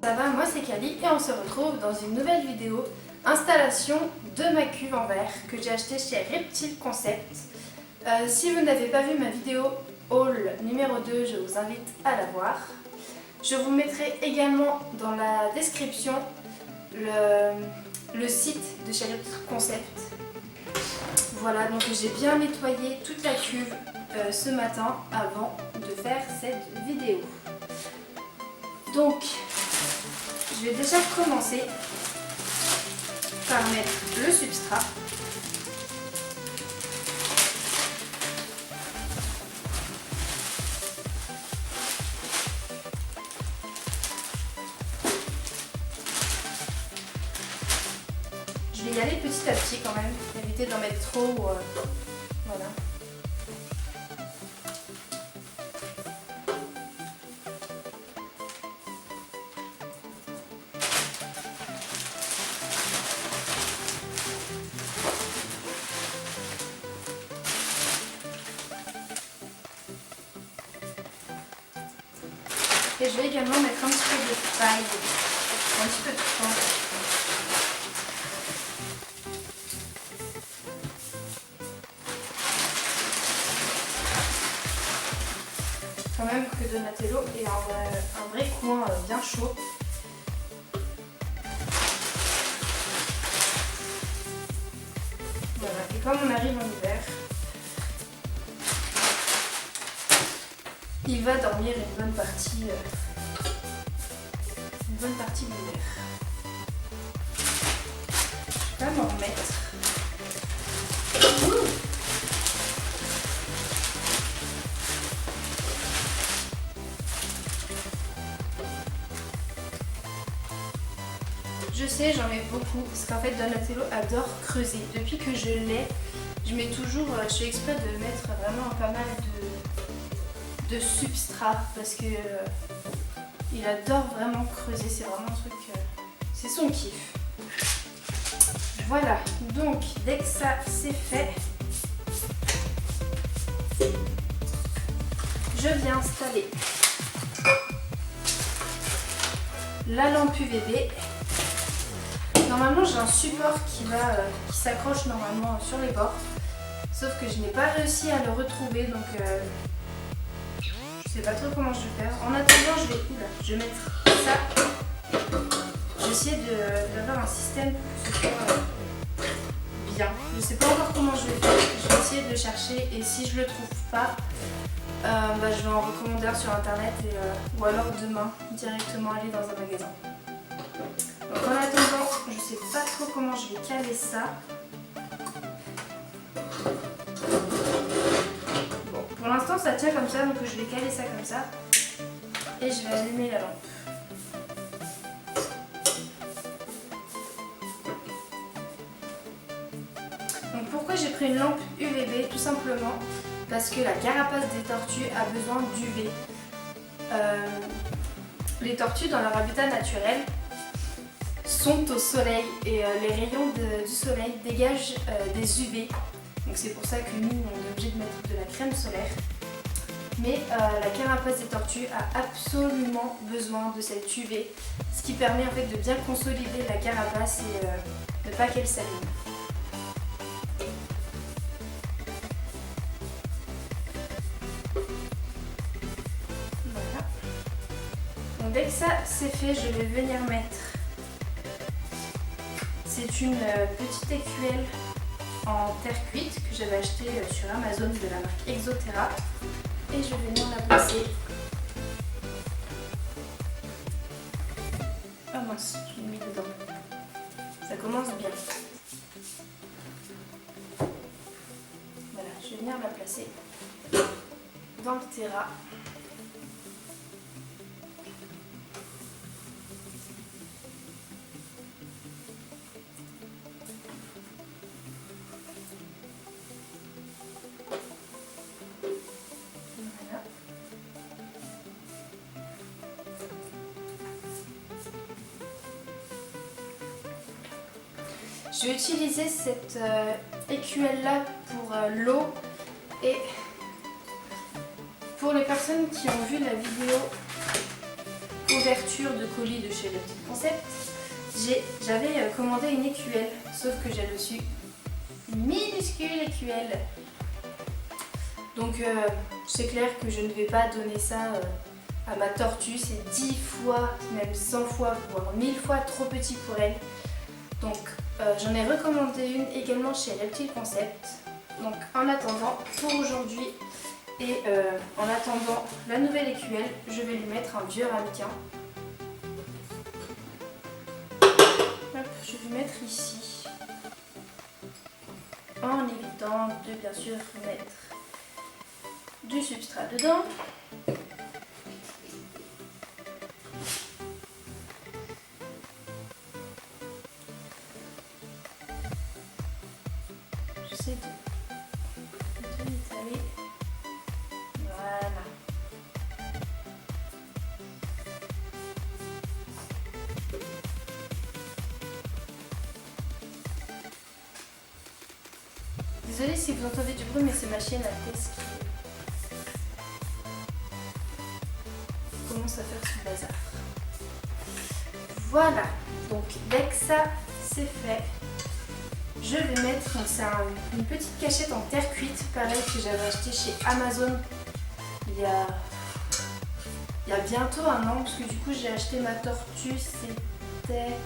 Ça va, moi c'est Kali et on se retrouve dans une nouvelle vidéo installation de ma cuve en verre que j'ai acheté chez Reptile Concept. Si vous n'avez pas vu ma vidéo haul numéro 2, je vous invite à la voir. Je vous mettrai également dans la description le site de chez Reptile Concept. Voilà, donc j'ai bien nettoyé toute la cuve ce matin avant de faire cette vidéo. Donc, je vais déjà commencer par mettre le substrat. Je vais y aller petit à petit quand même, éviter d'en mettre trop. Voilà. Et je vais également mettre un petit peu de paille, un petit peu de foin. Quand même que Donatello ait un vrai coin bien chaud. Voilà, et comme on arrive en hiver, il va dormir une bonne partie de l'hiver. Je vais pas m'en remettre. Je sais, j'en mets beaucoup, parce qu'en fait Donatello adore creuser. Depuis que je l'ai, je fais exprès de mettre vraiment pas mal de substrat, parce que il adore vraiment creuser, c'est vraiment un truc, c'est son kiff. Voilà, donc dès que ça c'est fait, je viens installer la lampe UVB. Normalement j'ai un support qui s'accroche normalement sur les bords, sauf que je n'ai pas réussi à le retrouver, donc je sais pas trop comment je vais faire. En attendant je vais mettre ça. Je vais essayer d'avoir un système pour que ce soit bien. Je sais pas encore comment je vais faire, je vais essayer de le chercher et si je le trouve pas, je vais en recommander un sur internet ou alors demain directement aller dans un magasin. Donc en attendant, je sais pas trop comment je vais caler ça. Bon, pour l'instant ça tient comme ça, donc je vais caler ça comme ça. Et je vais allumer la lampe. Donc pourquoi j'ai pris une lampe UVB? Tout simplement parce que la carapace des tortues a besoin d'UV. Les tortues dans leur habitat naturel sont au soleil et les rayons du soleil dégagent des UV. Donc c'est pour ça que nous on est obligé de mettre de la crème solaire. Mais la carapace des tortues a absolument besoin de cette UV, ce qui permet en fait de bien consolider la carapace et de ne pas qu'elle s'abîme. Voilà. Donc dès que ça c'est fait, je vais venir mettre. C'est une petite écuelle en terre cuite que j'avais acheté sur Amazon de la marque Exoterra. Et je vais venir la placer. Ah mince, je l'ai mis dedans. Ça commence bien. Voilà, je vais venir la placer dans le terra. Je vais utiliser cette écuelle là pour l'eau et pour les personnes qui ont vu la vidéo ouverture de colis de chez Le Petit Concept, j'avais commandé une écuelle, sauf que j'ai reçu une minuscule écuelle. Donc c'est clair que je ne vais pas donner ça à ma tortue, c'est 10 fois, même 100 fois, voire 1000 fois trop petit pour elle. Donc j'en ai recommandé une également chez Le Petit Concept. Donc en attendant, pour aujourd'hui et en attendant la nouvelle écuelle, je vais lui mettre un vieux ramequin. Hop, je vais lui mettre ici, en évitant de bien sûr mettre du substrat dedans. J'essaie de l'étaler. Voilà. Désolée si vous entendez du bruit, mais c'est ma chienne à Tess qui commence à faire son bazar. Voilà, donc dès que ça c'est fait, je vais mettre, donc c'est une petite cachette en terre cuite, pareil que j'avais acheté chez Amazon il y a bientôt un an, parce que du coup j'ai acheté ma tortue, c'était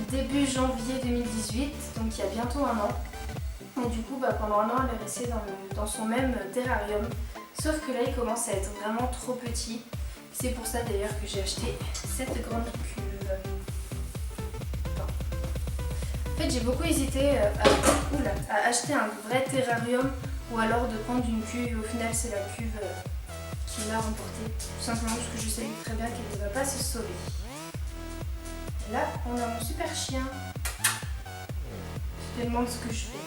début janvier 2018, donc il y a bientôt un an. Et du coup pendant un an elle est restée dans son même terrarium, sauf que là il commence à être vraiment trop petit. C'est pour ça d'ailleurs que j'ai acheté cette grande cuve. En fait j'ai beaucoup hésité à acheter un vrai terrarium ou alors de prendre une cuve. Au final c'est la cuve qui l'a remporté, tout simplement parce que je savais très bien qu'elle ne va pas se sauver. Et là on a mon super chien. Je te demande ce que je fais.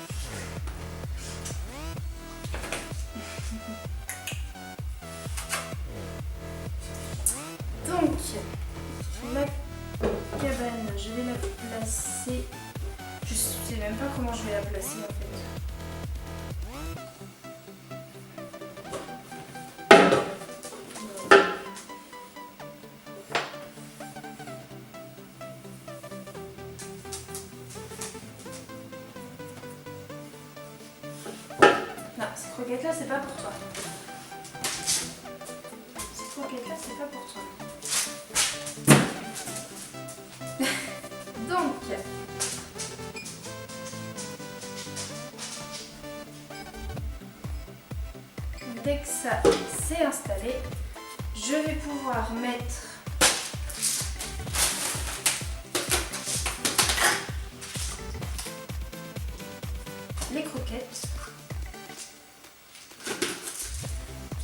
Donc, ma cabane, je vais la placer. Je sais même pas comment je vais la placer en fait. Non, cette croquette là c'est pas pour toi. Cette croquette là c'est pas pour toi. Donc, dès que ça s'est installé, je vais pouvoir mettre les croquettes.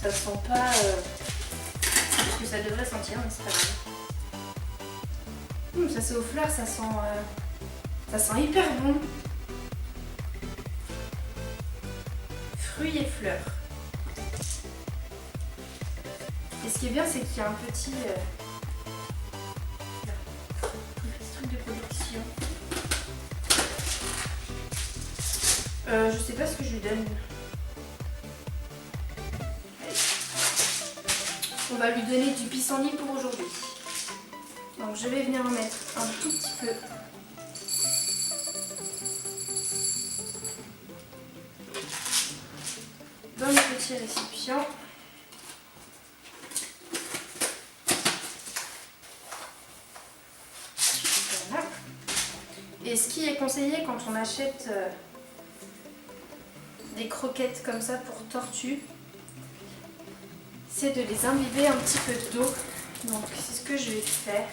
Ça sent pas ce que ça devrait sentir, mais c'est pas grave. Ça c'est aux fleurs, ça sent hyper bon. Fruits et fleurs. Et ce qui est bien, c'est qu'il y a un petit truc de protection. Je sais pas ce que je lui donne. Allez. On va lui donner du pissenlit pour aujourd'hui. Donc je vais venir en mettre un tout petit peu. Dans le petit récipient. Voilà. Et ce qui est conseillé quand on achète des croquettes comme ça pour tortues, c'est de les imbiber un petit peu d'eau. Donc c'est ce que je vais faire.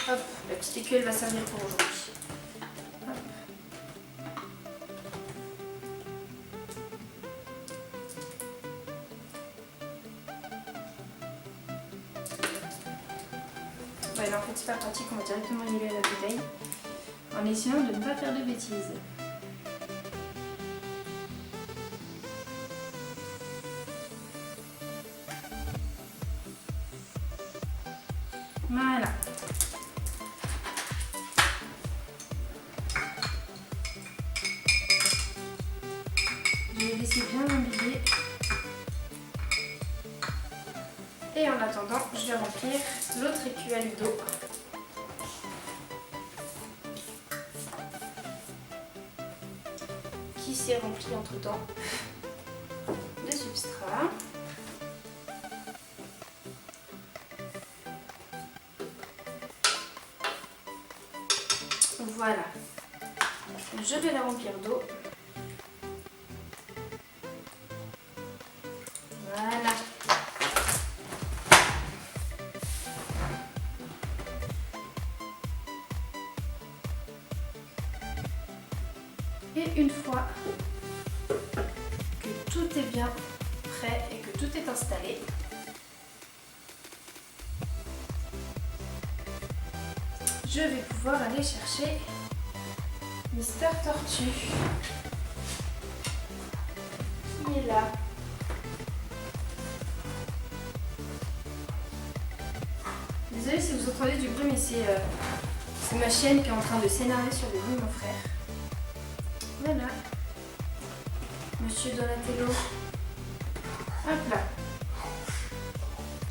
Hop, la petite écuelle va servir pour aujourd'hui. Ouais, mais en fait c'est pas pratique, on va directement y aller à la bouteille en essayant de ne pas faire de bêtises. Voilà. Je vais laisser bien imbiber. Et en attendant, je vais remplir l'autre écuelle d'eau. Qui s'est rempli entre temps de substrat. Voilà. Je vais la remplir d'eau. Voilà. Et une fois que tout est bien prêt et que tout est installé, je vais pouvoir aller chercher Mister Tortue. Il est là. Désolée si vous entendez du bruit, mais c'est ma chienne qui est en train de s'énerver sur le bruit de mon frère. Voilà. Monsieur Donatello. Hop là.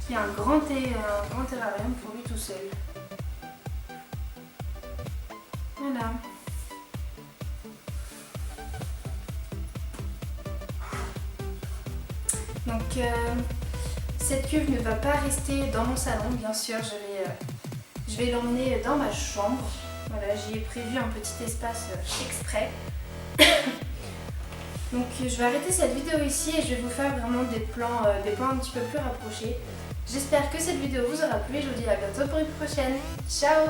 Qui a un grand terrarium pour lui tout seul. Voilà. Donc cette cuve ne va pas rester dans mon salon, bien sûr, je vais l'emmener dans ma chambre. Voilà, j'y ai prévu un petit espace exprès. Donc je vais arrêter cette vidéo ici et je vais vous faire vraiment des plans un petit peu plus rapprochés. J'espère que cette vidéo vous aura plu et je vous dis à bientôt pour une prochaine. Ciao!